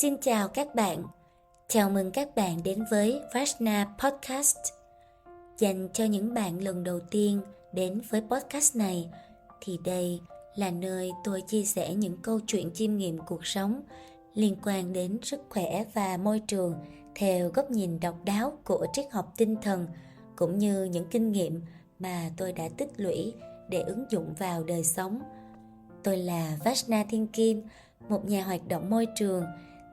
Xin chào các bạn. Chào mừng các bạn đến với Vajna Podcast. Dành cho những bạn lần đầu tiên đến với podcast này thì đây là nơi tôi chia sẻ những câu chuyện chiêm nghiệm cuộc sống liên quan đến sức khỏe và môi trường theo góc nhìn độc đáo của triết học tinh thần, cũng như những kinh nghiệm mà tôi đã tích lũy để ứng dụng vào đời sống. Tôi là Vajna Thiên Kim, một nhà hoạt động môi trường,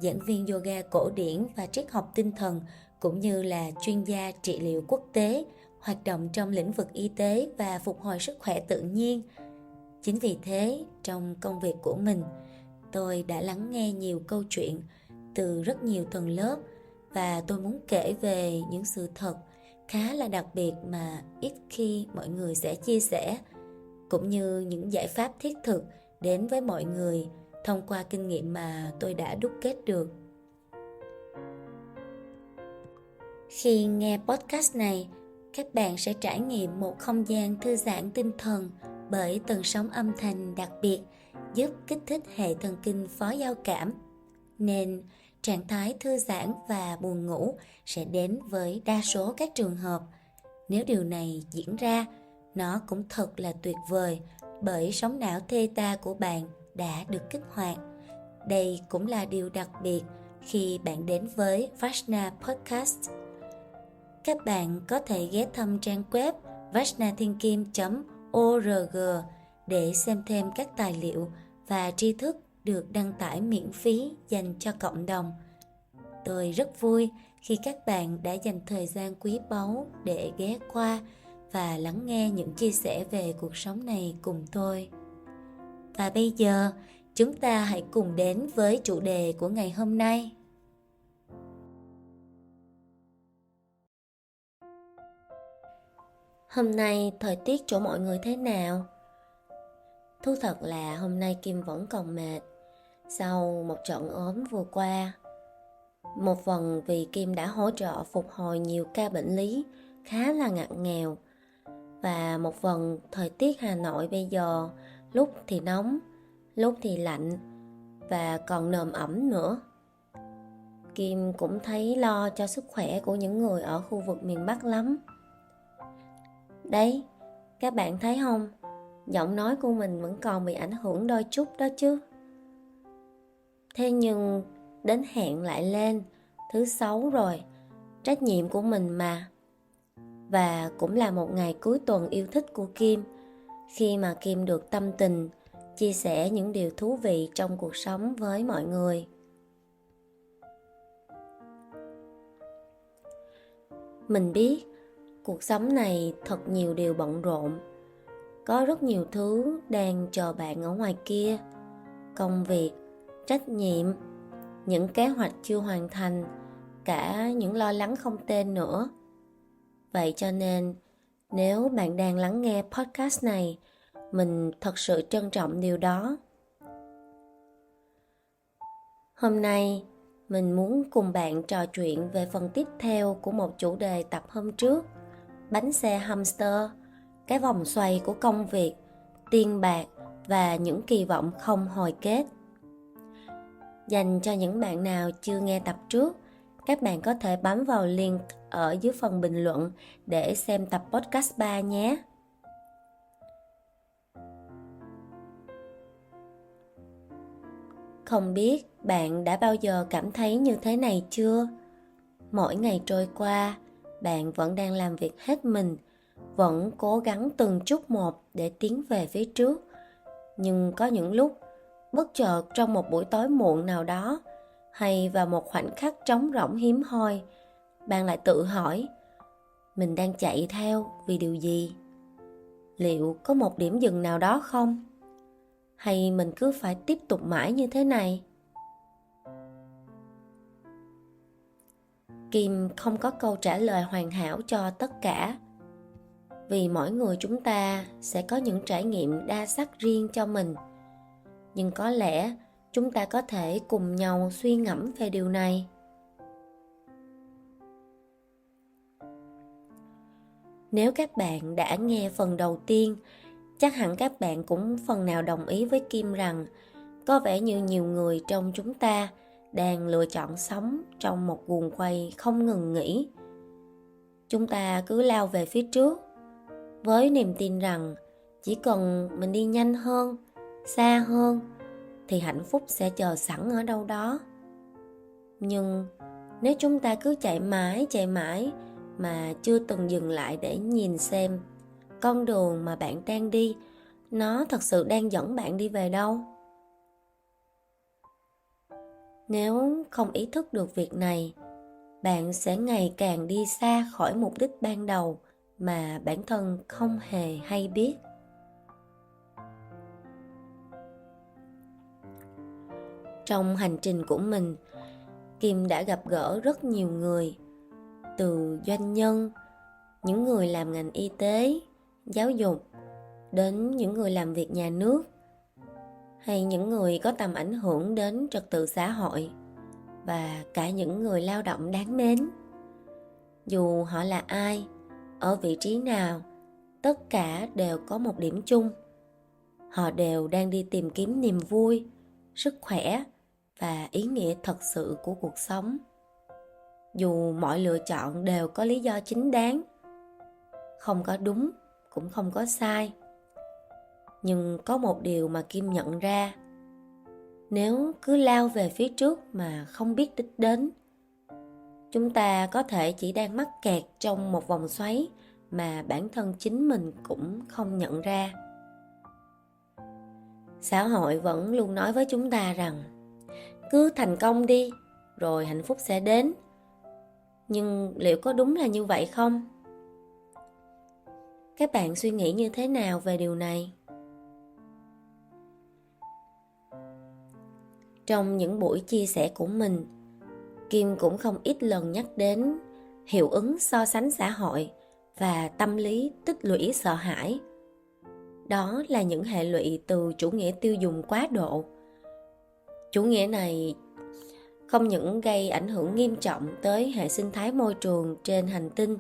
giảng viên yoga cổ điển và triết học tinh thần, cũng như là chuyên gia trị liệu quốc tế, hoạt động trong lĩnh vực y tế và phục hồi sức khỏe tự nhiên. Chính vì thế, trong công việc của mình, tôi đã lắng nghe nhiều câu chuyện từ rất nhiều tầng lớp, và tôi muốn kể về những sự thật khá là đặc biệt mà ít khi mọi người sẽ chia sẻ, cũng như những giải pháp thiết thực đến với mọi người thông qua kinh nghiệm mà tôi đã đúc kết được. Khi nghe podcast này, các bạn sẽ trải nghiệm một không gian thư giãn tinh thần bởi tần sóng âm thanh đặc biệt giúp kích thích hệ thần kinh phó giao cảm, nên trạng thái thư giãn và buồn ngủ sẽ đến với đa số các trường hợp. Nếu điều này diễn ra, nó cũng thật là tuyệt vời, bởi sóng não theta của bạn đã được kích hoạt. Đây cũng là điều đặc biệt khi bạn đến với Vajna Podcast. Các bạn có thể ghé thăm trang web vajnathienkim.org để xem thêm các tài liệu và tri thức được đăng tải miễn phí dành cho cộng đồng. Tôi rất vui khi các bạn đã dành thời gian quý báu để ghé qua và lắng nghe những chia sẻ về cuộc sống này cùng tôi. Và bây giờ, chúng ta hãy cùng đến với chủ đề của ngày hôm nay. Hôm nay thời tiết chỗ mọi người thế nào? Thú thật là hôm nay Kim vẫn còn mệt sau một trận ốm vừa qua. Một phần vì Kim đã hỗ trợ phục hồi nhiều ca bệnh lý khá là ngặt nghèo, và một phần thời tiết Hà Nội bây giờ lúc thì nóng, lúc thì lạnh và còn nồm ẩm nữa. Kim cũng thấy lo cho sức khỏe của những người ở khu vực miền Bắc lắm. Đấy, các bạn thấy không? Giọng nói của mình vẫn còn bị ảnh hưởng đôi chút đó chứ. Thế nhưng đến hẹn lại lên, thứ 6 rồi, trách nhiệm của mình mà. Và cũng là một ngày cuối tuần yêu thích của Kim, khi mà Kim được tâm tình chia sẻ những điều thú vị trong cuộc sống với mọi người. Mình biết cuộc sống này thật nhiều điều bận rộn. Có rất nhiều thứ đang chờ bạn ở ngoài kia. Công việc, trách nhiệm, những kế hoạch chưa hoàn thành, cả những lo lắng không tên nữa. Vậy cho nên, nếu bạn đang lắng nghe podcast này, mình thật sự trân trọng điều đó. Hôm nay, mình muốn cùng bạn trò chuyện về phần tiếp theo của một chủ đề tập hôm trước: bánh xe hamster, cái vòng xoay của công việc, tiền bạc và những kỳ vọng không hồi kết. Dành cho những bạn nào chưa nghe tập trước, các bạn có thể bấm vào link ở dưới phần bình luận để xem tập podcast 3 nhé. Không biết bạn đã bao giờ cảm thấy như thế này chưa? Mỗi ngày trôi qua, bạn vẫn đang làm việc hết mình, vẫn cố gắng từng chút một để tiến về phía trước. Nhưng có những lúc, bất chợt trong một buổi tối muộn nào đó, hay vào một khoảnh khắc trống rỗng hiếm hoi, bạn lại tự hỏi, mình đang chạy theo vì điều gì? Liệu có một điểm dừng nào đó không? Hay mình cứ phải tiếp tục mãi như thế này? Kim không có câu trả lời hoàn hảo cho tất cả, vì mỗi người chúng ta sẽ có những trải nghiệm đa sắc riêng cho mình. Nhưng có lẽ chúng ta có thể cùng nhau suy ngẫm về điều này. Nếu các bạn đã nghe phần đầu tiên, chắc hẳn các bạn cũng phần nào đồng ý với Kim rằng có vẻ như nhiều người trong chúng ta đang lựa chọn sống trong một guồng quay không ngừng nghỉ. Chúng ta cứ lao về phía trước với niềm tin rằng chỉ cần mình đi nhanh hơn, xa hơn thì hạnh phúc sẽ chờ sẵn ở đâu đó. Nhưng nếu chúng ta cứ chạy mãi mà chưa từng dừng lại để nhìn xem con đường mà bạn đang đi, nó thật sự đang dẫn bạn đi về đâu? Nếu không ý thức được việc này, bạn sẽ ngày càng đi xa khỏi mục đích ban đầu mà bản thân không hề hay biết. Trong hành trình của mình, Kim đã gặp gỡ rất nhiều người, từ doanh nhân, những người làm ngành y tế, giáo dục, đến những người làm việc nhà nước, hay những người có tầm ảnh hưởng đến trật tự xã hội, và cả những người lao động đáng mến. Dù họ là ai, ở vị trí nào, tất cả đều có một điểm chung. Họ đều đang đi tìm kiếm niềm vui, sức khỏe và ý nghĩa thật sự của cuộc sống. Dù mọi lựa chọn đều có lý do chính đáng, không có đúng cũng không có sai. Nhưng có một điều mà Kim nhận ra: nếu cứ lao về phía trước mà không biết đích đến, chúng ta có thể chỉ đang mắc kẹt trong một vòng xoáy mà bản thân chính mình cũng không nhận ra. Xã hội vẫn luôn nói với chúng ta rằng cứ thành công đi, rồi hạnh phúc sẽ đến. Nhưng liệu có đúng là như vậy không? Các bạn suy nghĩ như thế nào về điều này? Trong những buổi chia sẻ của mình, Kim cũng không ít lần nhắc đến hiệu ứng so sánh xã hội và tâm lý tích lũy sợ hãi. Đó là những hệ lụy từ chủ nghĩa tiêu dùng quá độ. Chủ nghĩa này không những gây ảnh hưởng nghiêm trọng tới hệ sinh thái môi trường trên hành tinh,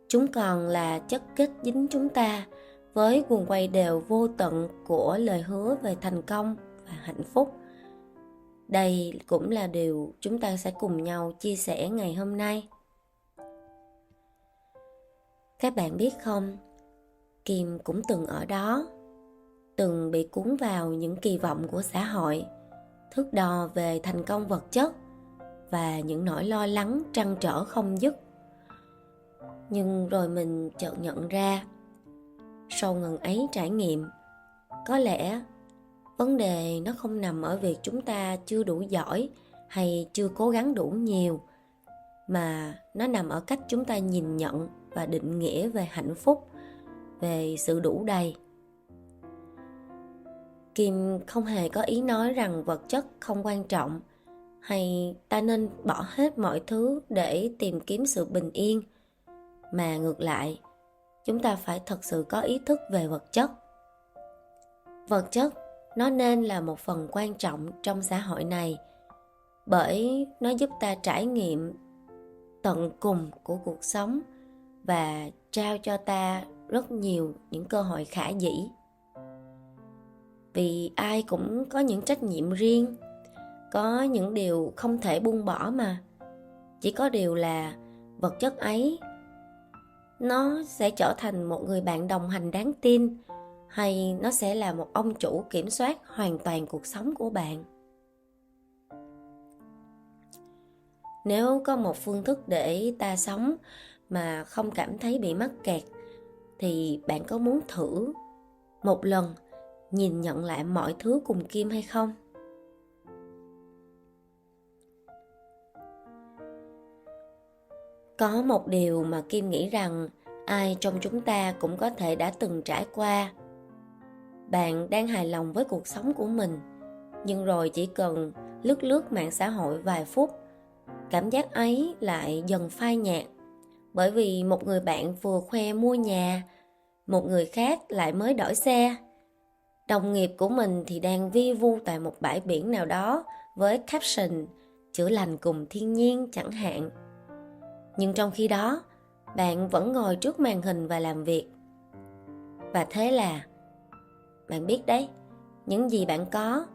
chúng còn là chất kết dính chúng ta với guồng quay đều vô tận của lời hứa về thành công và hạnh phúc. Đây cũng là điều chúng ta sẽ cùng nhau chia sẻ ngày hôm nay. Các bạn biết không, Kim cũng từng ở đó, từng bị cuốn vào những kỳ vọng của xã hội, thước đo về thành công vật chất và những nỗi lo lắng trăn trở không dứt. Nhưng rồi mình chợt nhận ra, sau ngần ấy trải nghiệm, có lẽ vấn đề nó không nằm ở việc chúng ta chưa đủ giỏi hay chưa cố gắng đủ nhiều, mà nó nằm ở cách chúng ta nhìn nhận và định nghĩa về hạnh phúc, về sự đủ đầy. Kim không hề có ý nói rằng vật chất không quan trọng, hay ta nên bỏ hết mọi thứ để tìm kiếm sự bình yên, mà ngược lại, chúng ta phải thật sự có ý thức về vật chất. Vật chất nó nên là một phần quan trọng trong xã hội này, bởi nó giúp ta trải nghiệm tận cùng của cuộc sống và trao cho ta rất nhiều những cơ hội khả dĩ. Vì ai cũng có những trách nhiệm riêng, có những điều không thể buông bỏ mà. Chỉ có điều là vật chất ấy nó sẽ trở thành một người bạn đồng hành đáng tin, hay nó sẽ là một ông chủ kiểm soát hoàn toàn cuộc sống của bạn. Nếu có một phương thức để ta sống mà không cảm thấy bị mắc kẹt, thì bạn có muốn thử một lần nhìn nhận lại mọi thứ cùng Kim hay không? Có một điều mà Kim nghĩ rằng ai trong chúng ta cũng có thể đã từng trải qua. Bạn đang hài lòng với cuộc sống của mình, nhưng rồi chỉ cần lướt mạng xã hội vài phút, cảm giác ấy lại dần phai nhạt, bởi vì một người bạn vừa khoe mua nhà, một người khác lại mới đổi xe. Đồng nghiệp của mình thì đang vi vu tại một bãi biển nào đó với caption chữa lành cùng thiên nhiên chẳng hạn. Nhưng trong khi đó, bạn vẫn ngồi trước màn hình và làm việc. Và thế là, bạn biết đấy, những gì bạn có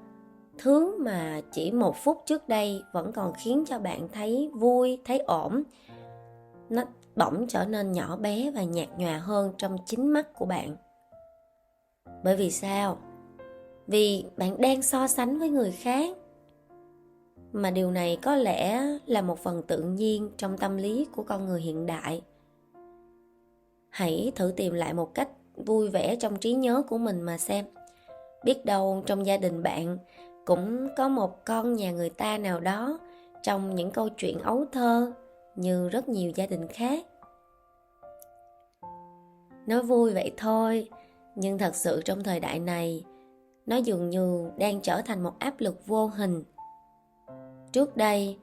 thứ mà chỉ 1 phút trước đây vẫn còn khiến cho bạn thấy vui, thấy ổn, nó bỗng trở nên nhỏ bé và nhạt nhòa hơn trong chính mắt của bạn. Bởi vì sao? Vì bạn đang so sánh với người khác. Mà điều này có lẽ là một phần tự nhiên trong tâm lý của con người hiện đại. Hãy thử tìm lại một cách vui vẻ trong trí nhớ của mình mà xem. Biết đâu trong gia đình bạn cũng có một con nhà người ta nào đó trong những câu chuyện ấu thơ như rất nhiều gia đình khác. Nói vui vậy thôi, nhưng thật sự trong thời đại này, nó dường như đang trở thành một áp lực vô hình. Trước đây,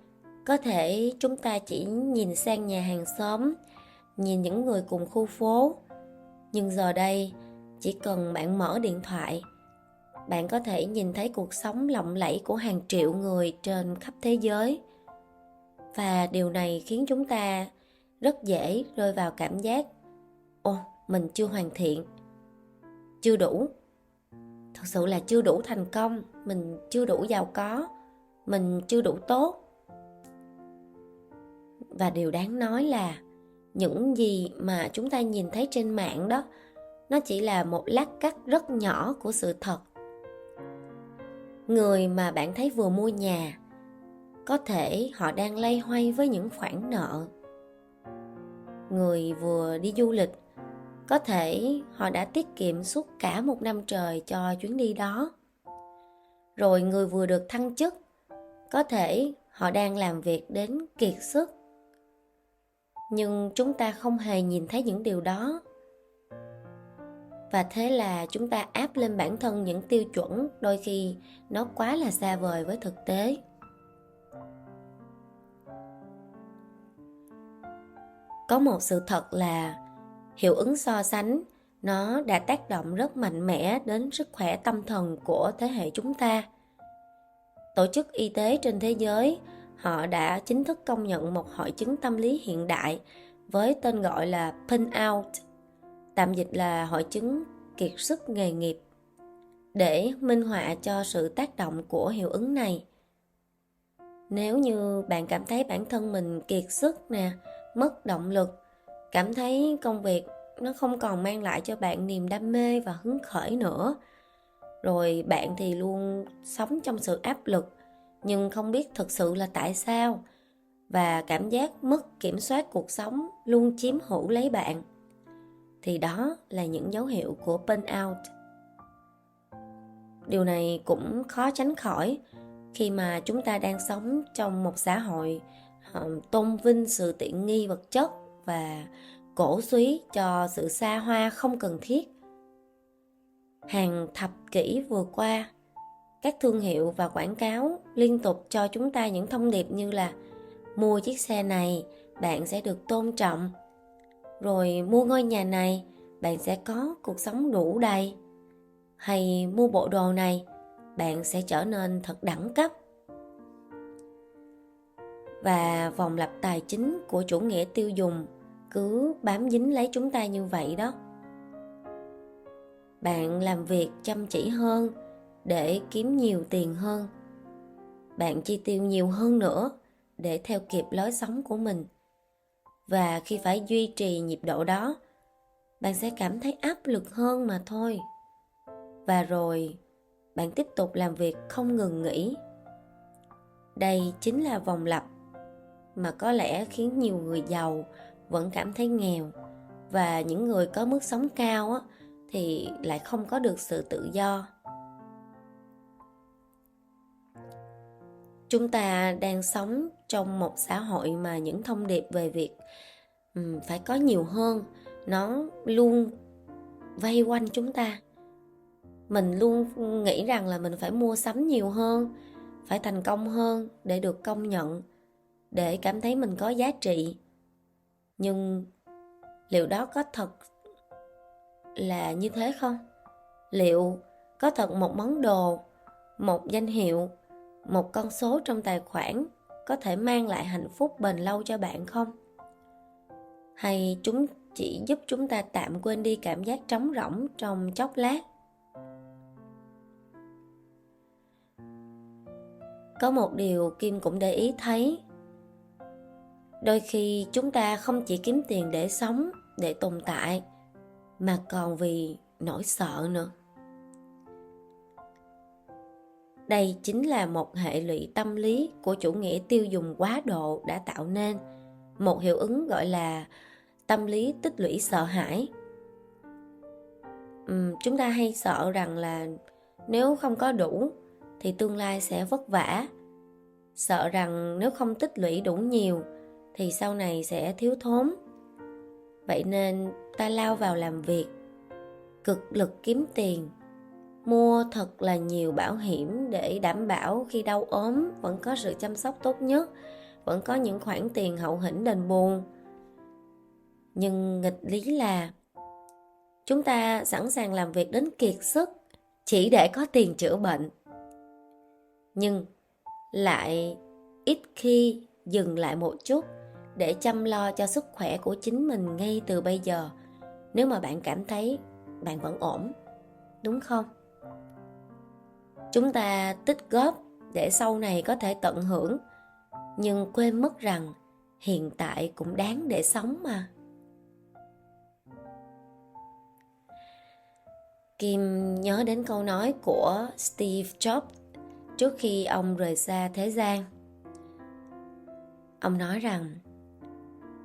có thể chúng ta chỉ nhìn sang nhà hàng xóm, nhìn những người cùng khu phố. Nhưng giờ đây, chỉ cần bạn mở điện thoại, bạn có thể nhìn thấy cuộc sống lộng lẫy của hàng triệu người trên khắp thế giới. Và điều này khiến chúng ta rất dễ rơi vào cảm giác mình chưa hoàn thiện, chưa đủ. Thật sự là chưa đủ thành công, mình chưa đủ giàu có, mình chưa đủ tốt. Và điều đáng nói là những gì mà chúng ta nhìn thấy trên mạng đó, nó chỉ là một lát cắt rất nhỏ của sự thật. Người mà bạn thấy vừa mua nhà, có thể họ đang loay hoay với những khoản nợ. Người vừa đi du lịch, có thể họ đã tiết kiệm suốt cả 1 năm trời cho chuyến đi đó. Rồi người vừa được thăng chức, có thể họ đang làm việc đến kiệt sức. Nhưng chúng ta không hề nhìn thấy những điều đó. Và thế là chúng ta áp lên bản thân những tiêu chuẩn đôi khi nó quá là xa vời với thực tế. Có một sự thật là hiệu ứng so sánh nó đã tác động rất mạnh mẽ đến sức khỏe tâm thần của thế hệ chúng ta. Tổ chức Y tế trên thế giới, họ đã chính thức công nhận một hội chứng tâm lý hiện đại với tên gọi là burnout, tạm dịch là hội chứng kiệt sức nghề nghiệp, để minh họa cho sự tác động của hiệu ứng này. Nếu như bạn cảm thấy bản thân mình kiệt sức nè, mất động lực, cảm thấy công việc nó không còn mang lại cho bạn niềm đam mê và hứng khởi nữa, rồi bạn thì luôn sống trong sự áp lực nhưng không biết thực sự là tại sao, và cảm giác mất kiểm soát cuộc sống luôn chiếm hữu lấy bạn, thì đó là những dấu hiệu của burnout. Điều này cũng khó tránh khỏi khi mà chúng ta đang sống trong một xã hội tôn vinh sự tiện nghi vật chất và cổ súy cho sự xa hoa không cần thiết. Hàng thập kỷ vừa qua, các thương hiệu và quảng cáo liên tục cho chúng ta những thông điệp như là mua chiếc xe này, bạn sẽ được tôn trọng. Rồi mua ngôi nhà này, bạn sẽ có cuộc sống đủ đầy. Hay mua bộ đồ này, bạn sẽ trở nên thật đẳng cấp. Và vòng lặp tài chính của chủ nghĩa tiêu dùng cứ bám dính lấy chúng ta như vậy đó. Bạn làm việc chăm chỉ hơn để kiếm nhiều tiền hơn. Bạn chi tiêu nhiều hơn nữa để theo kịp lối sống của mình. Và khi phải duy trì nhịp độ đó, bạn sẽ cảm thấy áp lực hơn mà thôi. Và rồi, bạn tiếp tục làm việc không ngừng nghỉ. Đây chính là vòng lặp mà có lẽ khiến nhiều người giàu vẫn cảm thấy nghèo, và những người có mức sống cao thì lại không có được sự tự do. Chúng ta đang sống trong một xã hội mà những thông điệp về việc phải có nhiều hơn, nó luôn vây quanh chúng ta. Mình luôn nghĩ rằng là mình phải mua sắm nhiều hơn, phải thành công hơn để được công nhận, để cảm thấy mình có giá trị. Nhưng liệu đó có thật là như thế không? Liệu có thật một món đồ, một danh hiệu, một con số trong tài khoản có thể mang lại hạnh phúc bền lâu cho bạn không? Hay chúng chỉ giúp chúng ta tạm quên đi cảm giác trống rỗng trong chốc lát? Có một điều Kim cũng để ý thấy, đôi khi chúng ta không chỉ kiếm tiền để sống, để tồn tại, mà còn vì nỗi sợ nữa. Đây chính là một hệ lụy tâm lý của chủ nghĩa tiêu dùng quá độ đã tạo nên một hiệu ứng gọi là tâm lý tích lũy sợ hãi. Chúng ta hay sợ rằng là nếu không có đủ thì tương lai sẽ vất vả. Sợ rằng nếu không tích lũy đủ nhiều thì sau này sẽ thiếu thốn. Vậy nên ta lao vào làm việc, cực lực kiếm tiền, mua thật là nhiều bảo hiểm để đảm bảo khi đau ốm vẫn có sự chăm sóc tốt nhất, vẫn có những khoản tiền hậu hĩnh đền bù. Nhưng nghịch lý là chúng ta sẵn sàng làm việc đến kiệt sức chỉ để có tiền chữa bệnh, nhưng lại ít khi dừng lại một chút để chăm lo cho sức khỏe của chính mình ngay từ bây giờ, nếu mà bạn cảm thấy bạn vẫn ổn, đúng không? Chúng ta tích góp để sau này có thể tận hưởng, nhưng quên mất rằng hiện tại cũng đáng để sống mà. Kim nhớ đến câu nói của Steve Jobs trước khi ông rời xa thế gian. Ông nói rằng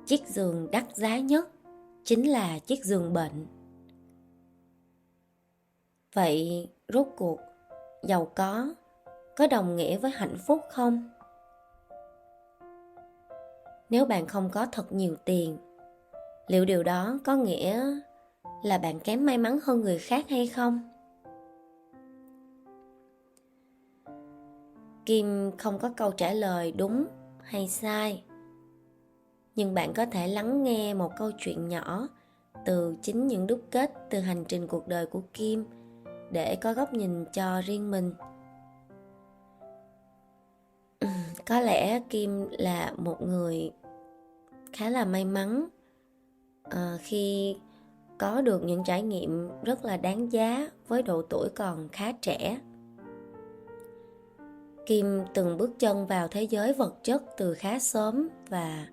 chiếc giường đắt giá nhất chính là chiếc giường bệnh. Vậy rốt cuộc giàu có đồng nghĩa với hạnh phúc không? Nếu bạn không có thật nhiều tiền, liệu điều đó có nghĩa là bạn kém may mắn hơn người khác hay không? Kim không có câu trả lời đúng hay sai, nhưng bạn có thể lắng nghe một câu chuyện nhỏ từ chính những đúc kết từ hành trình cuộc đời của Kim để có góc nhìn cho riêng mình. Có lẽ Kim là một người khá là may mắn khi có được những trải nghiệm rất là đáng giá với độ tuổi còn khá trẻ. Kim từng bước chân vào thế giới vật chất từ khá sớm và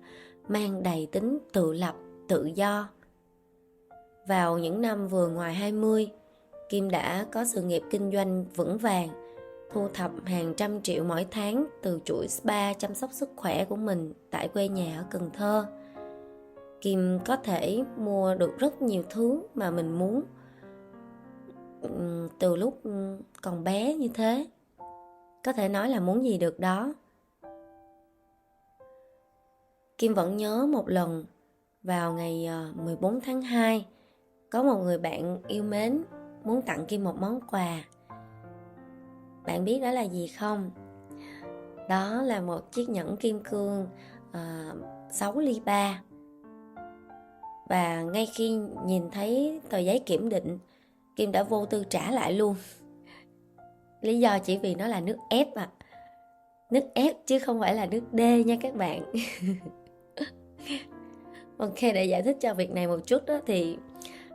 mang đầy tính tự lập, tự do. Vào những năm vừa ngoài 20, Kim đã có sự nghiệp kinh doanh vững vàng, thu thập hàng trăm triệu mỗi tháng từ chuỗi spa chăm sóc sức khỏe của mình tại quê nhà ở Cần Thơ. Kim có thể mua được rất nhiều thứ mà mình muốn từ lúc còn bé như thế. Có thể nói là muốn gì được đó. Kim vẫn nhớ một lần vào ngày 14 tháng 2, có một người bạn yêu mến muốn tặng Kim một món quà. Bạn biết đó là gì không? Đó là một chiếc nhẫn kim cương 6 ly 3. Và ngay khi nhìn thấy tờ giấy kiểm định, Kim đã vô tư trả lại luôn. Lý do chỉ vì nó là nước ép à. Nước ép chứ không phải là nước D nha các bạn. Ok, để giải thích cho việc này một chút đó, thì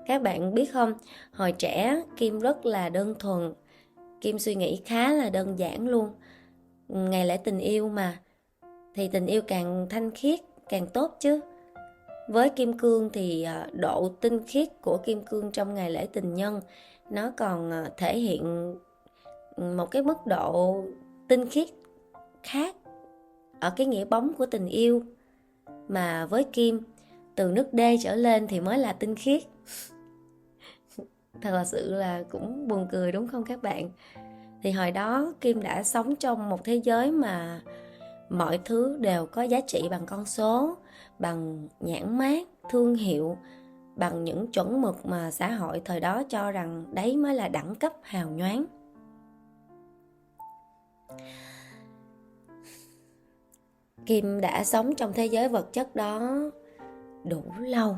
các bạn biết không, hồi trẻ Kim rất là đơn thuần. Kim suy nghĩ khá là đơn giản luôn. Ngày lễ tình yêu mà, thì tình yêu càng thanh khiết càng tốt chứ. Với kim cương thì độ tinh khiết của kim cương trong ngày lễ tình nhân nó còn thể hiện một cái mức độ tinh khiết khác ở cái nghĩa bóng của tình yêu. Mà với Kim, từ nước D trở lên thì mới là tinh khiết. Thật là sự là cũng buồn cười đúng không các bạn? Thì hồi đó Kim đã sống trong một thế giới mà mọi thứ đều có giá trị bằng con số, bằng nhãn mác, thương hiệu, bằng những chuẩn mực mà xã hội thời đó cho rằng đấy mới là đẳng cấp hào nhoáng. Kim đã sống trong thế giới vật chất đó đủ lâu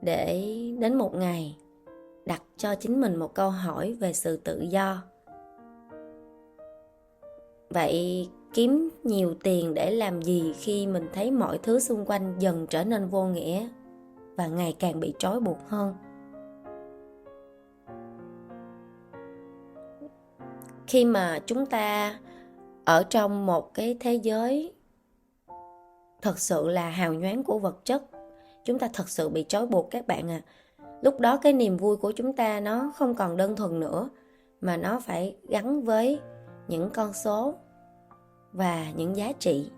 để đến một ngày đặt cho chính mình một câu hỏi về sự tự do. Vậy kiếm nhiều tiền để làm gì khi mình thấy mọi thứ xung quanh dần trở nên vô nghĩa và ngày càng bị trói buộc hơn? Khi mà chúng ta ở trong một cái thế giới thật sự là hào nhoáng của vật chất, chúng ta thật sự bị trói buộc các bạn à. Lúc đó cái niềm vui của chúng ta nó không còn đơn thuần nữa, mà nó phải gắn với những con số và những giá trị.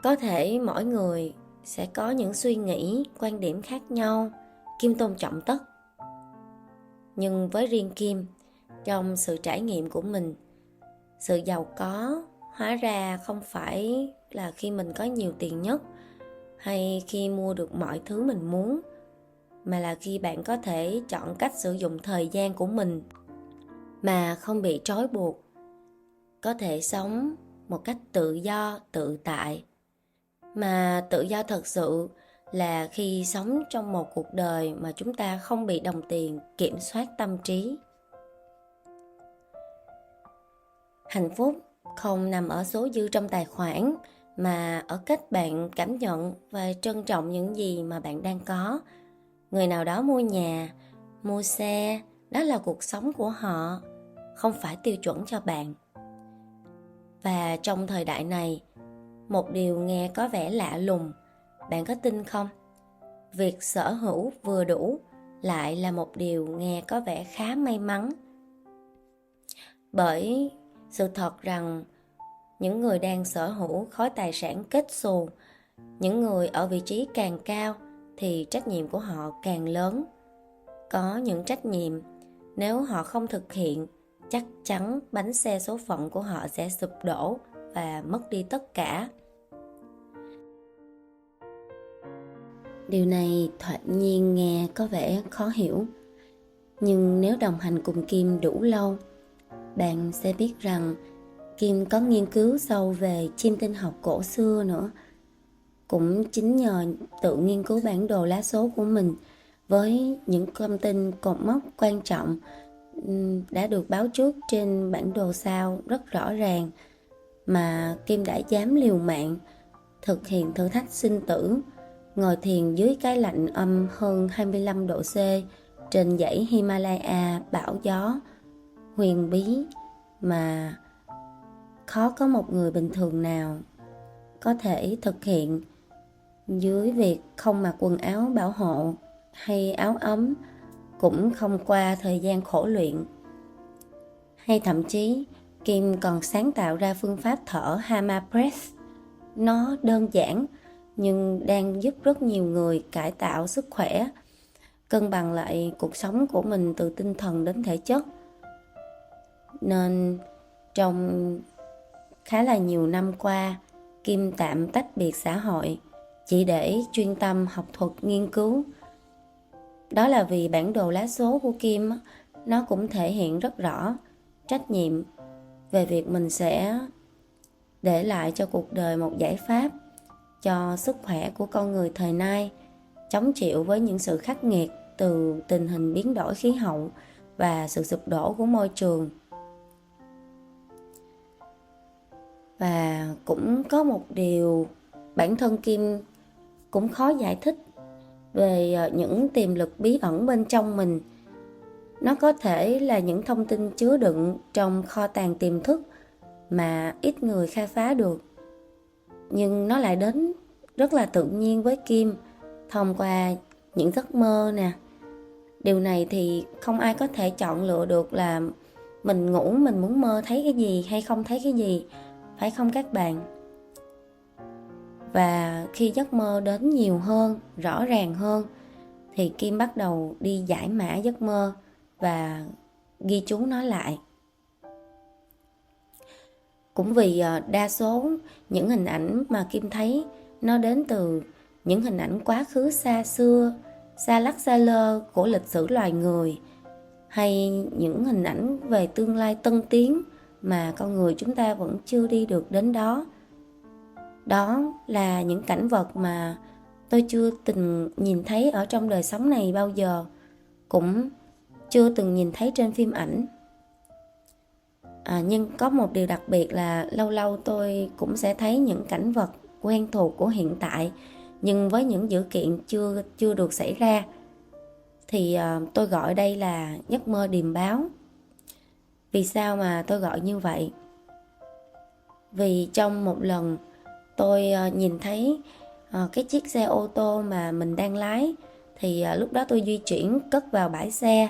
Có thể mỗi người sẽ có những suy nghĩ, quan điểm khác nhau, Kim tôn trọng tất. Nhưng với riêng Kim, trong sự trải nghiệm của mình, sự giàu có hóa ra không phải là khi mình có nhiều tiền nhất hay khi mua được mọi thứ mình muốn, mà là khi bạn có thể chọn cách sử dụng thời gian của mình mà không bị trói buộc, có thể sống một cách tự do, tự tại. Mà tự do thật sự là khi sống trong một cuộc đời mà chúng ta không bị đồng tiền kiểm soát tâm trí. Hạnh phúc không nằm ở số dư trong tài khoản, mà ở cách bạn cảm nhận và trân trọng những gì mà bạn đang có. Người nào đó mua nhà, mua xe, đó là cuộc sống của họ, không phải tiêu chuẩn cho bạn. Và trong thời đại này, một điều nghe có vẻ lạ lùng, bạn có tin không? Việc sở hữu vừa đủ lại là một điều nghe có vẻ khá may mắn. Bởi sự thật rằng những người đang sở hữu khối tài sản kết xù, những người ở vị trí càng cao thì trách nhiệm của họ càng lớn. Có những trách nhiệm nếu họ không thực hiện, chắc chắn bánh xe số phận của họ sẽ sụp đổ và mất đi tất cả. Điều này thoạt nhiên nghe có vẻ khó hiểu, nhưng nếu đồng hành cùng Kim đủ lâu, bạn sẽ biết rằng Kim có nghiên cứu sâu về chiêm tinh học cổ xưa nữa. Cũng chính nhờ tự nghiên cứu bản đồ lá số của mình với những thông tin cột mốc quan trọng đã được báo trước trên bản đồ sao rất rõ ràng, mà Kim đã dám liều mạng thực hiện thử thách sinh tử, ngồi thiền dưới cái lạnh âm hơn 25 độ C trên dãy Himalaya bão gió huyền bí mà khó có một người bình thường nào có thể thực hiện, dưới việc không mặc quần áo bảo hộ hay áo ấm, cũng không qua thời gian khổ luyện. Hay thậm chí Kim còn sáng tạo ra phương pháp thở Hama Breath. Nó đơn giản nhưng đang giúp rất nhiều người cải tạo sức khỏe, cân bằng lại cuộc sống của mình từ tinh thần đến thể chất. Nên trong khá là nhiều năm qua, Kim tạm tách biệt xã hội chỉ để chuyên tâm học thuật nghiên cứu. Đó là vì bản đồ lá số của Kim nó cũng thể hiện rất rõ trách nhiệm về việc mình sẽ để lại cho cuộc đời một giải pháp cho sức khỏe của con người thời nay, chống chịu với những sự khắc nghiệt từ tình hình biến đổi khí hậu và sự sụp đổ của môi trường. Và cũng có một điều bản thân Kim cũng khó giải thích về những tiềm lực bí ẩn bên trong mình. Nó có thể là những thông tin chứa đựng trong kho tàng tiềm thức mà ít người khai phá được, nhưng nó lại đến rất là tự nhiên với Kim thông qua những giấc mơ nè. Điều này thì không ai có thể chọn lựa được là mình ngủ mình muốn mơ thấy cái gì hay không thấy cái gì, phải không các bạn? Và khi giấc mơ đến nhiều hơn, rõ ràng hơn, thì Kim bắt đầu đi giải mã giấc mơ và ghi chú nó lại. Cũng vì đa số những hình ảnh mà Kim thấy nó đến từ những hình ảnh quá khứ xa xưa, xa lắc xa lơ của lịch sử loài người, hay những hình ảnh về tương lai tân tiến mà con người chúng ta vẫn chưa đi được đến đó. Đó là những cảnh vật mà tôi chưa từng nhìn thấy ở trong đời sống này bao giờ, cũng chưa từng nhìn thấy trên phim ảnh. Nhưng có một điều đặc biệt là lâu lâu tôi cũng sẽ thấy những cảnh vật quen thuộc của hiện tại, nhưng với những dữ kiện chưa được xảy ra, thì tôi gọi đây là giấc mơ điềm báo. Vì sao mà tôi gọi như vậy? Vì trong một lần tôi nhìn thấy cái chiếc xe ô tô mà mình đang lái, thì lúc đó tôi di chuyển cất vào bãi xe,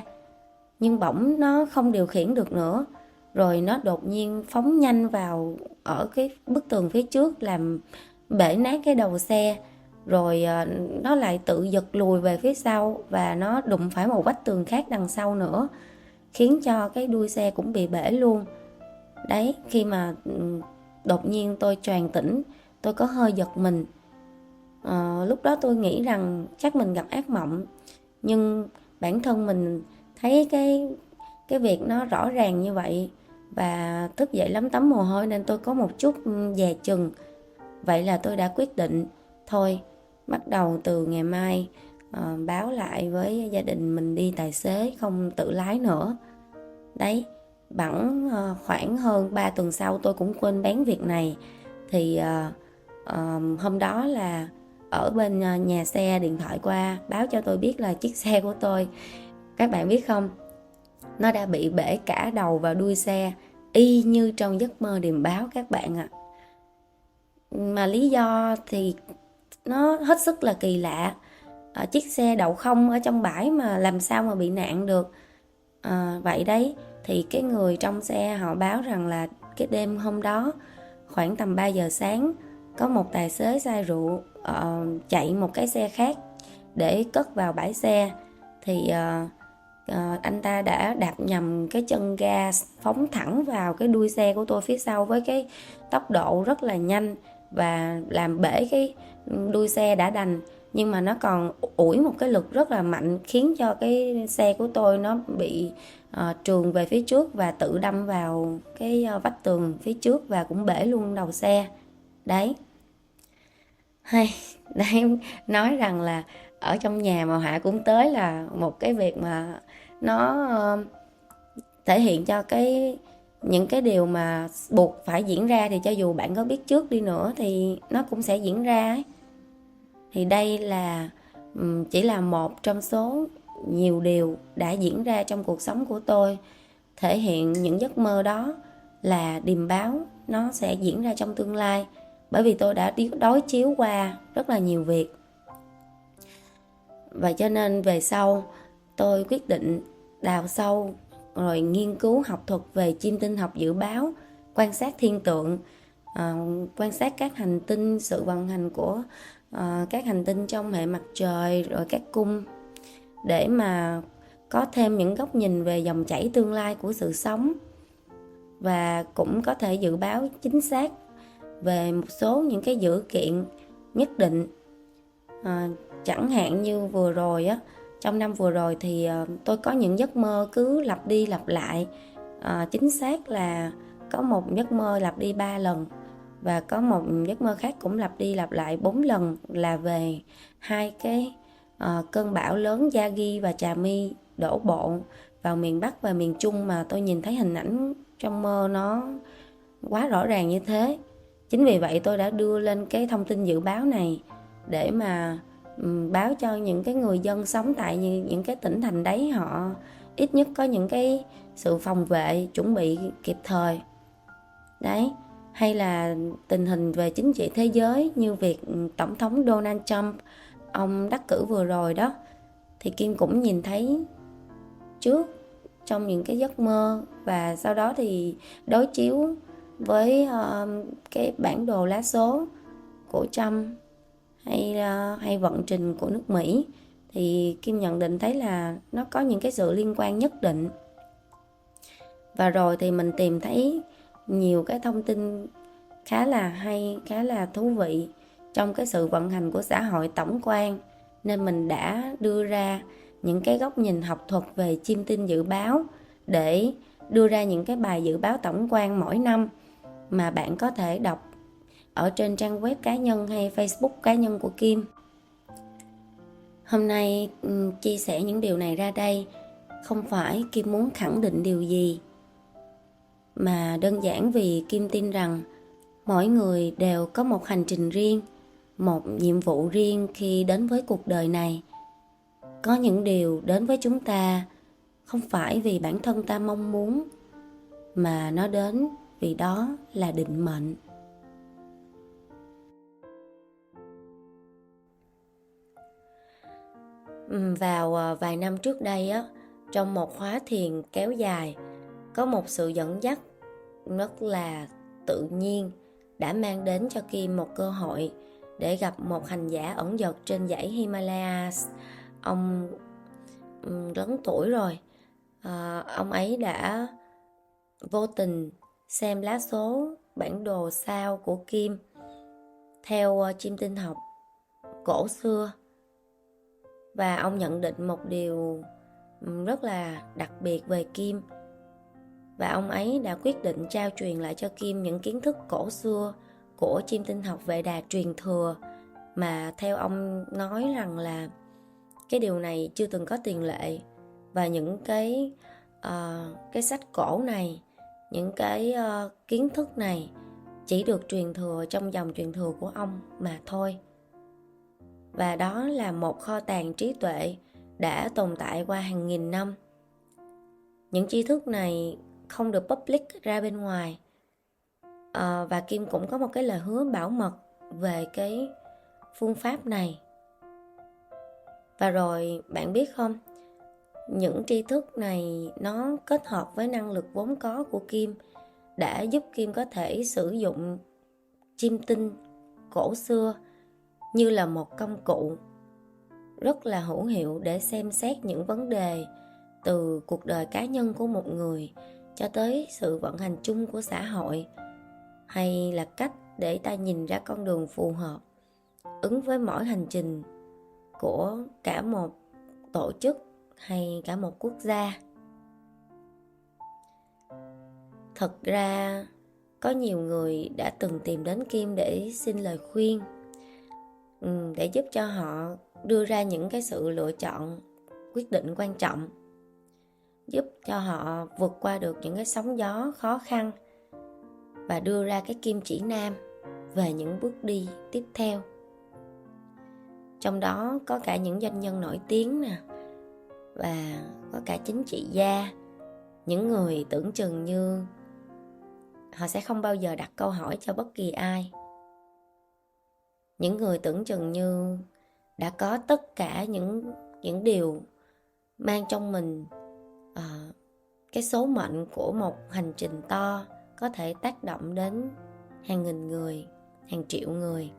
nhưng bỗng nó không điều khiển được nữa, rồi nó đột nhiên phóng nhanh vào ở cái bức tường phía trước, làm bể nát cái đầu xe, rồi nó lại tự giật lùi về phía sau và nó đụng phải một vách tường khác đằng sau nữa, khiến cho cái đuôi xe cũng bị bể luôn. Đấy, khi mà đột nhiên tôi choàng tỉnh, tôi có hơi giật mình. Lúc đó tôi nghĩ rằng chắc mình gặp ác mộng, nhưng bản thân mình thấy cái việc nó rõ ràng như vậy và thức dậy lấm tấm mồ hôi, nên tôi có một chút dè chừng. Vậy là tôi đã quyết định thôi, bắt đầu từ ngày mai báo lại với gia đình mình đi tài xế, không tự lái nữa. Đấy, bẵng khoảng hơn 3 tuần sau tôi cũng quên bén việc này. Thì hôm đó là ở bên nhà xe điện thoại qua báo cho tôi biết là chiếc xe của tôi, các bạn biết không, nó đã bị bể cả đầu và đuôi xe, y như trong giấc mơ điềm báo các bạn ạ. Mà lý do thì nó hết sức là kỳ lạ. Chiếc xe đậu không ở trong bãi mà làm sao mà bị nạn được. Vậy đấy, thì cái người trong xe họ báo rằng là cái đêm hôm đó khoảng tầm 3 giờ sáng, có một tài xế say rượu chạy một cái xe khác để cất vào bãi xe. Thì anh ta đã đạp nhầm cái chân ga, phóng thẳng vào cái đuôi xe của tôi phía sau với cái tốc độ rất là nhanh, và làm bể cái đuôi xe đã đành, nhưng mà nó còn ủi một cái lực rất là mạnh, khiến cho cái xe của tôi nó bị trườn về phía trước và tự đâm vào cái vách tường phía trước và cũng bể luôn đầu xe. Đấy, hay đấy, nói rằng là ở trong nhà mà họa cũng tới là một cái việc mà nó thể hiện cho những cái điều mà buộc phải diễn ra, thì cho dù bạn có biết trước đi nữa thì nó cũng sẽ diễn ra ấy. Thì đây là chỉ là một trong số nhiều điều đã diễn ra trong cuộc sống của tôi, thể hiện những giấc mơ đó là điềm báo nó sẽ diễn ra trong tương lai, bởi vì tôi đã đối chiếu qua rất là nhiều việc. Và cho nên về sau tôi quyết định đào sâu, rồi nghiên cứu học thuật về chiêm tinh học dự báo, quan sát thiên tượng, quan sát các hành tinh, sự vận hành của các hành tinh trong hệ mặt trời, rồi các cung, để mà có thêm những góc nhìn về dòng chảy tương lai của sự sống, và cũng có thể dự báo chính xác về một số những cái dữ kiện nhất định. Chẳng hạn như vừa rồi á, trong năm vừa rồi thì tôi có những giấc mơ cứ lặp đi lặp lại. Chính xác là có một giấc mơ lặp đi 3 lần, và có một giấc mơ khác cũng lặp đi lặp lại 4 lần, là về hai cái cơn bão lớn Yagi và Trà My đổ bộ vào miền Bắc và miền Trung, mà tôi nhìn thấy hình ảnh trong mơ nó quá rõ ràng như thế. Chính vì vậy tôi đã đưa lên cái thông tin dự báo này để mà báo cho những cái người dân sống tại những cái tỉnh thành đấy, họ ít nhất có những cái sự phòng vệ, chuẩn bị kịp thời. Đấy, hay là tình hình về chính trị thế giới, như việc Tổng thống Donald Trump, ông đắc cử vừa rồi đó, thì Kim cũng nhìn thấy trước trong những cái giấc mơ, và sau đó thì đối chiếu với cái bản đồ lá số của Trump hay vận trình của nước Mỹ, thì Kim nhận định thấy là nó có những cái sự liên quan nhất định. Và rồi thì mình tìm thấy nhiều cái thông tin khá là hay, khá là thú vị trong cái sự vận hành của xã hội tổng quan, nên mình đã đưa ra những cái góc nhìn học thuật về chiêm tinh dự báo để đưa ra những cái bài dự báo tổng quan mỗi năm mà bạn có thể đọc ở trên trang web cá nhân hay Facebook cá nhân của Kim. Hôm nay chia sẻ những điều này ra đây không phải Kim muốn khẳng định điều gì, mà đơn giản vì Kim tin rằng mỗi người đều có một hành trình riêng, một nhiệm vụ riêng khi đến với cuộc đời này. Có những điều đến với chúng ta không phải vì bản thân ta mong muốn, mà nó đến vì đó là định mệnh. Vào vài năm trước đây á, trong một khóa thiền kéo dài, có một sự dẫn dắt rất là tự nhiên đã mang đến cho Kim một cơ hội để gặp một hành giả ẩn dật trên dãy Himalayas. Ông lớn tuổi rồi. Ông ấy đã vô tình xem lá số bản đồ sao của Kim theo chim tinh học cổ xưa, và ông nhận định một điều rất là đặc biệt về Kim, và ông ấy đã quyết định trao truyền lại cho Kim những kiến thức cổ xưa của chim tinh học Vệ Đà truyền thừa, mà theo ông nói rằng là cái điều này chưa từng có tiền lệ, và những cái sách cổ này, những cái kiến thức này chỉ được truyền thừa trong dòng truyền thừa của ông mà thôi. Và đó là một kho tàng trí tuệ đã tồn tại qua hàng nghìn năm. Những tri thức này không được public ra bên ngoài. Và Kim cũng có một cái lời hứa bảo mật về cái phương pháp này. Và rồi bạn biết không, những tri thức này nó kết hợp với năng lực vốn có của Kim đã giúp Kim có thể sử dụng chim tinh cổ xưa như là một công cụ rất là hữu hiệu để xem xét những vấn đề từ cuộc đời cá nhân của một người cho tới sự vận hành chung của xã hội, hay là cách để ta nhìn ra con đường phù hợp ứng với mỗi hành trình của cả một tổ chức hay cả một quốc gia. Thật ra có nhiều người đã từng tìm đến Kim để xin lời khuyên, để giúp cho họ đưa ra những cái sự lựa chọn quyết định quan trọng, giúp cho họ vượt qua được những cái sóng gió khó khăn và đưa ra cái kim chỉ nam về những bước đi tiếp theo. Trong đó có cả những doanh nhân nổi tiếng nè, và có cả chính trị gia, những người tưởng chừng như họ sẽ không bao giờ đặt câu hỏi cho bất kỳ ai, những người tưởng chừng như đã có tất cả những điều mang trong mình cái số mệnh của một hành trình to có thể tác động đến hàng nghìn người, hàng triệu người.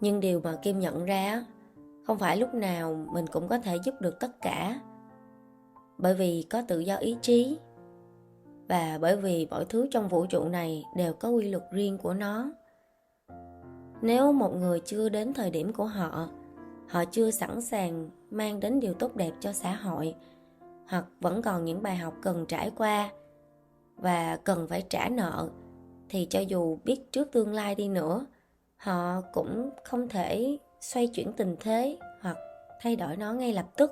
Nhưng điều mà Kim nhận ra, không phải lúc nào mình cũng có thể giúp được tất cả, bởi vì có tự do ý chí, và bởi vì mọi thứ trong vũ trụ này đều có quy luật riêng của nó. Nếu một người chưa đến thời điểm của họ chưa sẵn sàng mang đến điều tốt đẹp cho xã hội, hoặc vẫn còn những bài học cần trải qua và cần phải trả nợ, thì cho dù biết trước tương lai đi nữa, họ cũng không thể xoay chuyển tình thế hoặc thay đổi nó ngay lập tức.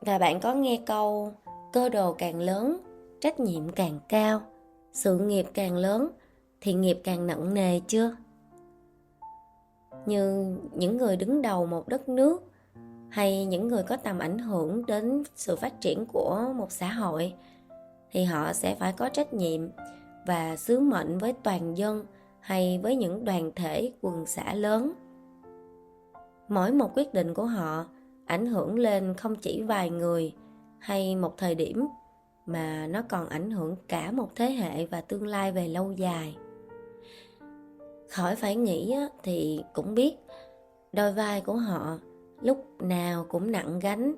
Và bạn có nghe câu cơ đồ càng lớn, trách nhiệm càng cao, sự nghiệp càng lớn, thì nghiệp càng nặng nề chưa? Như những người đứng đầu một đất nước, hay những người có tầm ảnh hưởng đến sự phát triển của một xã hội, thì họ sẽ phải có trách nhiệm và sứ mệnh với toàn dân hay với những đoàn thể quần xã lớn. Mỗi một quyết định của họ ảnh hưởng lên không chỉ vài người hay một thời điểm, mà nó còn ảnh hưởng cả một thế hệ và tương lai về lâu dài. Khỏi phải nghĩ thì cũng biết, đôi vai của họ lúc nào cũng nặng gánh.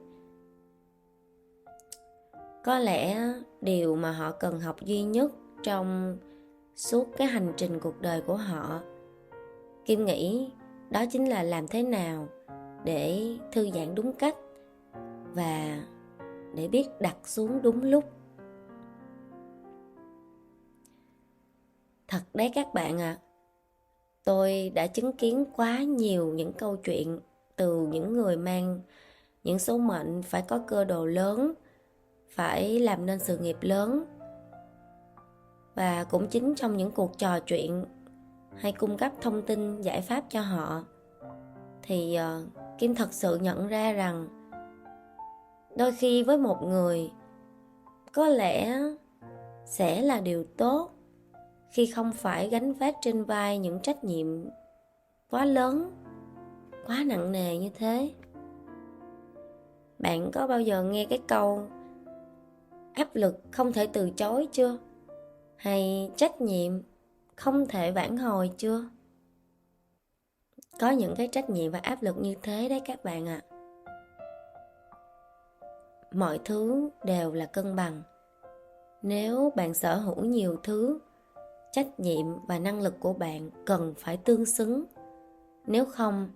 Có lẽ điều mà họ cần học duy nhất trong suốt cái hành trình cuộc đời của họ, Kim nghĩ đó chính là làm thế nào để thư giãn đúng cách và để biết đặt xuống đúng lúc. Thật đấy các bạn ạ, tôi đã chứng kiến quá nhiều những câu chuyện từ những người mang những số mệnh phải có cơ đồ lớn, phải làm nên sự nghiệp lớn. Và cũng chính trong những cuộc trò chuyện hay cung cấp thông tin giải pháp cho họ, thì Kim thật sự nhận ra rằng đôi khi với một người có lẽ sẽ là điều tốt khi không phải gánh vác trên vai những trách nhiệm quá lớn, quá nặng nề như thế. Bạn có bao giờ nghe cái câu áp lực không thể từ chối chưa? Hay trách nhiệm không thể vãn hồi chưa? Có những cái trách nhiệm và áp lực như thế đấy các bạn ạ. Mọi thứ đều là cân bằng. Nếu bạn sở hữu nhiều thứ, trách nhiệm và năng lực của bạn cần phải tương xứng. Nếu không,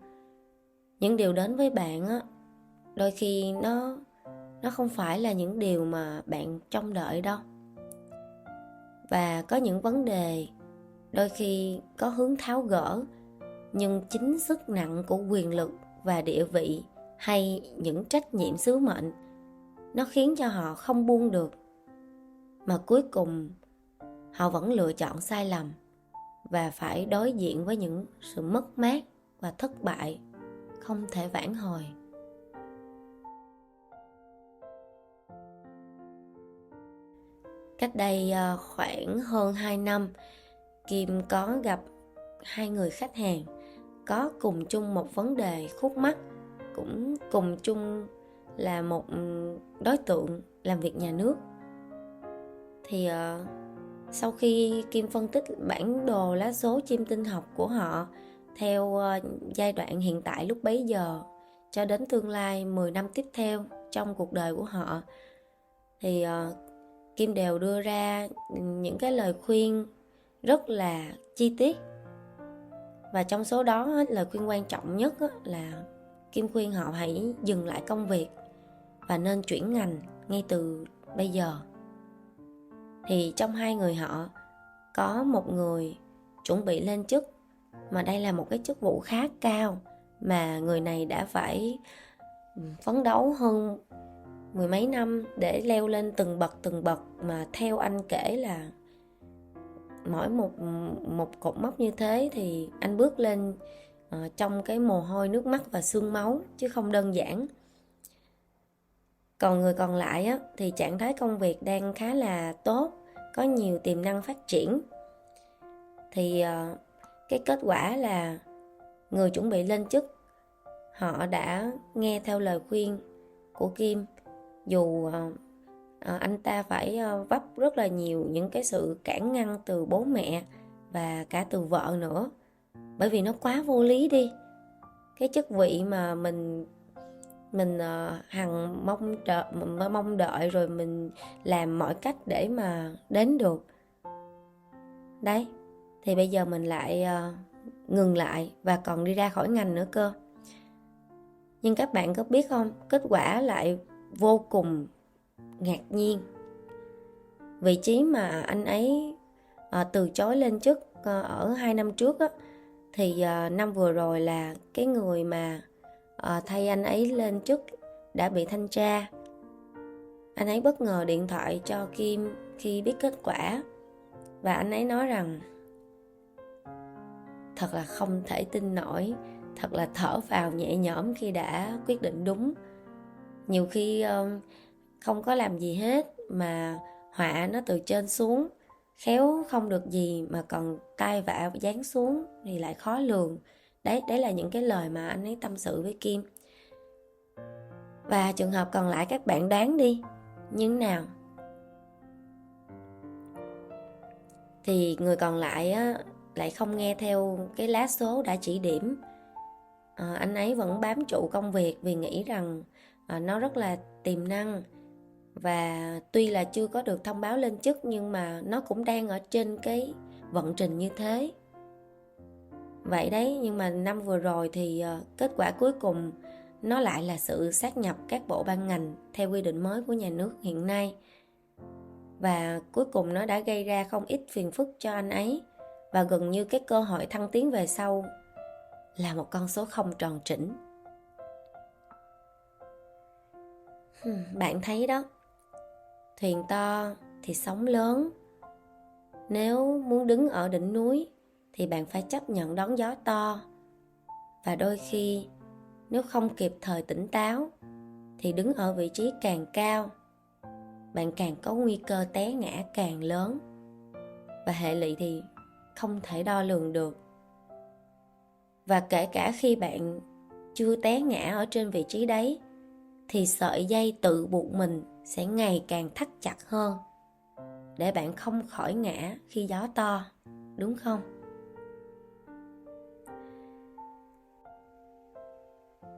những điều đến với bạn á, đôi khi nó không phải là những điều mà bạn trông đợi đâu. Và có những vấn đề đôi khi có hướng tháo gỡ, nhưng chính sức nặng của quyền lực và địa vị hay những trách nhiệm sứ mệnh nó khiến cho họ không buông được, mà cuối cùng họ vẫn lựa chọn sai lầm và phải đối diện với những sự mất mát và thất bại không thể vãn hồi. Cách đây khoảng hơn 2 năm, Kim có gặp 2 người khách hàng có cùng chung một vấn đề khúc mắc, cũng cùng chung là một đối tượng làm việc nhà nước. Thì sau khi Kim phân tích bản đồ lá số chim tinh học của họ theo giai đoạn hiện tại lúc bấy giờ cho đến tương lai 10 năm tiếp theo trong cuộc đời của họ, thì Kim đều đưa ra những cái lời khuyên rất là chi tiết. Và trong số đó, lời khuyên quan trọng nhất là Kim khuyên họ hãy dừng lại công việc và nên chuyển ngành ngay từ bây giờ. Thì trong 2 người họ, có một người chuẩn bị lên chức, mà đây là một cái chức vụ khá cao mà người này đã phải phấn đấu hơn 10 mấy năm để leo lên từng bậc, mà theo anh kể là mỗi một cột mốc như thế thì anh bước lên trong cái mồ hôi, nước mắt và xương máu, chứ không đơn giản. Còn người còn lại thì trạng thái công việc đang khá là tốt, có nhiều tiềm năng phát triển. Thì cái kết quả là người chuẩn bị lên chức, họ đã nghe theo lời khuyên của Kim, dù anh ta phải vấp rất là nhiều những cái sự cản ngăn từ bố mẹ và cả từ vợ nữa, bởi vì nó quá vô lý đi. Cái chức vị mà mình hằng mong đợi rồi mình làm mọi cách để mà đến được đấy, thì bây giờ mình lại ngừng lại và còn đi ra khỏi ngành nữa cơ. Nhưng các bạn có biết không, kết quả lại vô cùng ngạc nhiên. Vị trí mà anh ấy từ chối lên chức ở 2 năm trước thì năm vừa rồi là cái người mà thay anh ấy lên chức đã bị thanh tra. Anh ấy bất ngờ điện thoại cho Kim khi biết kết quả, và anh ấy nói rằng thật là không thể tin nổi, thật là thở phào nhẹ nhõm khi đã quyết định đúng. Nhiều khi không có làm gì hết mà họa nó từ trên xuống, khéo không được gì mà còn tai vạ giáng xuống thì lại khó lường. Đấy là những cái lời mà anh ấy tâm sự với Kim. Và trường hợp còn lại, các bạn đoán đi như thế nào? Thì người còn lại lại không nghe theo cái lá số đã chỉ điểm. Anh ấy vẫn bám trụ công việc vì nghĩ rằng nó rất là tiềm năng, và tuy là chưa có được thông báo lên chức nhưng mà nó cũng đang ở trên cái vận trình như thế. Vậy đấy, nhưng mà năm vừa rồi thì kết quả cuối cùng nó lại là sự sát nhập các bộ ban ngành theo quy định mới của nhà nước hiện nay. Và cuối cùng nó đã gây ra không ít phiền phức cho anh ấy, và gần như cái cơ hội thăng tiến về sau là một con số không tròn trĩnh. Bạn thấy đó, thuyền to thì sóng lớn. Nếu muốn đứng ở đỉnh núi thì bạn phải chấp nhận đón gió to. Và đôi khi nếu không kịp thời tỉnh táo thì đứng ở vị trí càng cao, bạn càng có nguy cơ té ngã càng lớn, và hệ lụy thì không thể đo lường được. Và kể cả khi bạn chưa té ngã ở trên vị trí đấy, thì sợi dây tự buộc mình sẽ ngày càng thắt chặt hơn để bạn không khỏi ngã khi gió to, đúng không?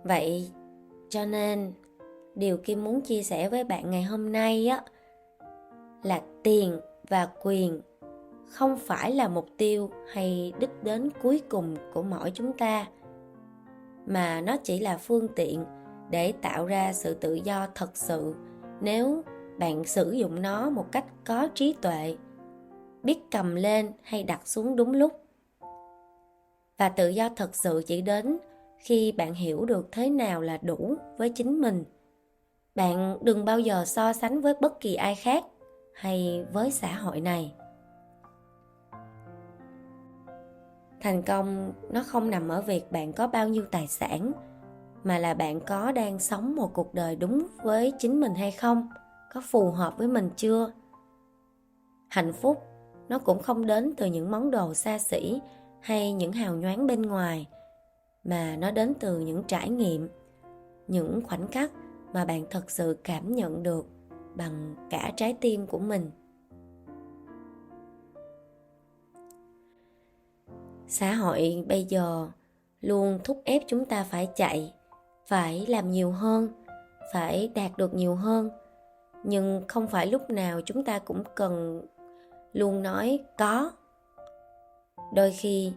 Vậy cho nên điều Kim muốn chia sẻ với bạn ngày hôm nay á, là tiền và quyền không phải là mục tiêu hay đích đến cuối cùng của mỗi chúng ta, mà nó chỉ là phương tiện để tạo ra sự tự do thật sự nếu bạn sử dụng nó một cách có trí tuệ, biết cầm lên hay đặt xuống đúng lúc. Và tự do thật sự chỉ đến khi bạn hiểu được thế nào là đủ với chính mình. Bạn đừng bao giờ so sánh với bất kỳ ai khác hay với xã hội này. Thành công nó không nằm ở việc bạn có bao nhiêu tài sản, mà là bạn có đang sống một cuộc đời đúng với chính mình hay không, có phù hợp với mình chưa. Hạnh phúc nó cũng không đến từ những món đồ xa xỉ hay những hào nhoáng bên ngoài, mà nó đến từ những trải nghiệm, những khoảnh khắc mà bạn thật sự cảm nhận được bằng cả trái tim của mình. Xã hội bây giờ luôn thúc ép chúng ta phải chạy, phải làm nhiều hơn, phải đạt được nhiều hơn. Nhưng không phải lúc nào chúng ta cũng cần luôn nói có. Đôi khi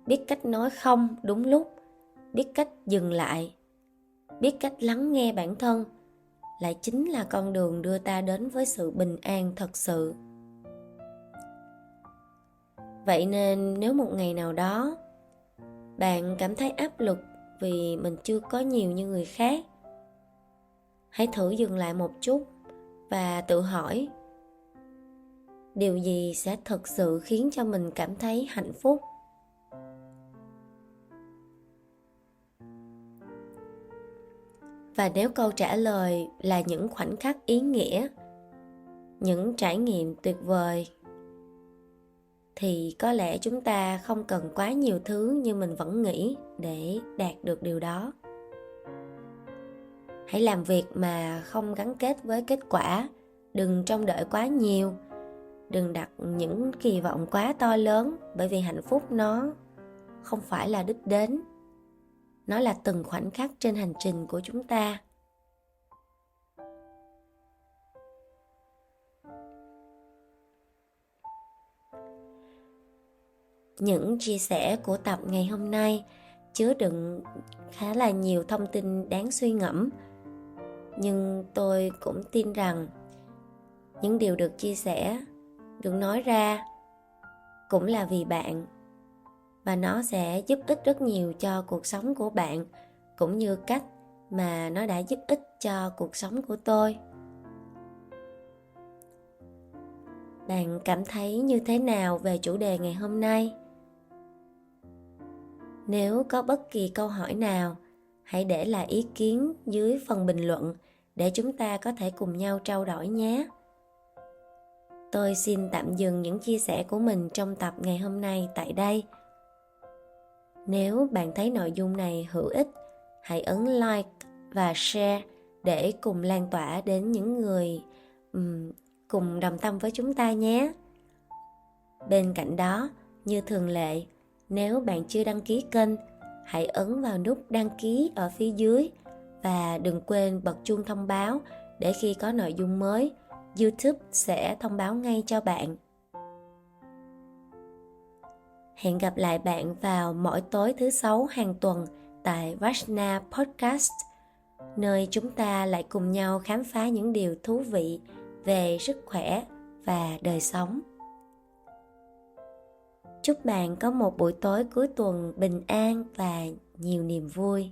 biết cách nói không đúng lúc, biết cách dừng lại, biết cách lắng nghe bản thân lại chính là con đường đưa ta đến với sự bình an thật sự. Vậy nên nếu một ngày nào đó bạn cảm thấy áp lực vì mình chưa có nhiều như người khác, hãy thử dừng lại một chút và tự hỏi điều gì sẽ thực sự khiến cho mình cảm thấy hạnh phúc. Và nếu câu trả lời là những khoảnh khắc ý nghĩa, những trải nghiệm tuyệt vời, thì có lẽ chúng ta không cần quá nhiều thứ như mình vẫn nghĩ để đạt được điều đó. Hãy làm việc mà không gắn kết với kết quả, đừng trông đợi quá nhiều, đừng đặt những kỳ vọng quá to lớn, bởi vì hạnh phúc nó không phải là đích đến, nó là từng khoảnh khắc trên hành trình của chúng ta. Những chia sẻ của tập ngày hôm nay chứa đựng khá là nhiều thông tin đáng suy ngẫm, nhưng tôi cũng tin rằng những điều được chia sẻ, được nói ra cũng là vì bạn, và nó sẽ giúp ích rất nhiều cho cuộc sống của bạn, cũng như cách mà nó đã giúp ích cho cuộc sống của tôi. Bạn cảm thấy như thế nào về chủ đề ngày hôm nay? Nếu có bất kỳ câu hỏi nào, hãy để lại ý kiến dưới phần bình luận để chúng ta có thể cùng nhau trao đổi nhé. Tôi xin tạm dừng những chia sẻ của mình trong tập ngày hôm nay tại đây. Nếu bạn thấy nội dung này hữu ích, hãy ấn like và share để cùng lan tỏa đến những người cùng đồng tâm với chúng ta nhé. Bên cạnh đó, như thường lệ, nếu bạn chưa đăng ký kênh, hãy ấn vào nút đăng ký ở phía dưới và đừng quên bật chuông thông báo để khi có nội dung mới, YouTube sẽ thông báo ngay cho bạn. Hẹn gặp lại bạn vào mỗi tối thứ 6 hàng tuần tại Vajna Podcast, nơi chúng ta lại cùng nhau khám phá những điều thú vị về sức khỏe và đời sống. Chúc bạn có một buổi tối cuối tuần bình an và nhiều niềm vui.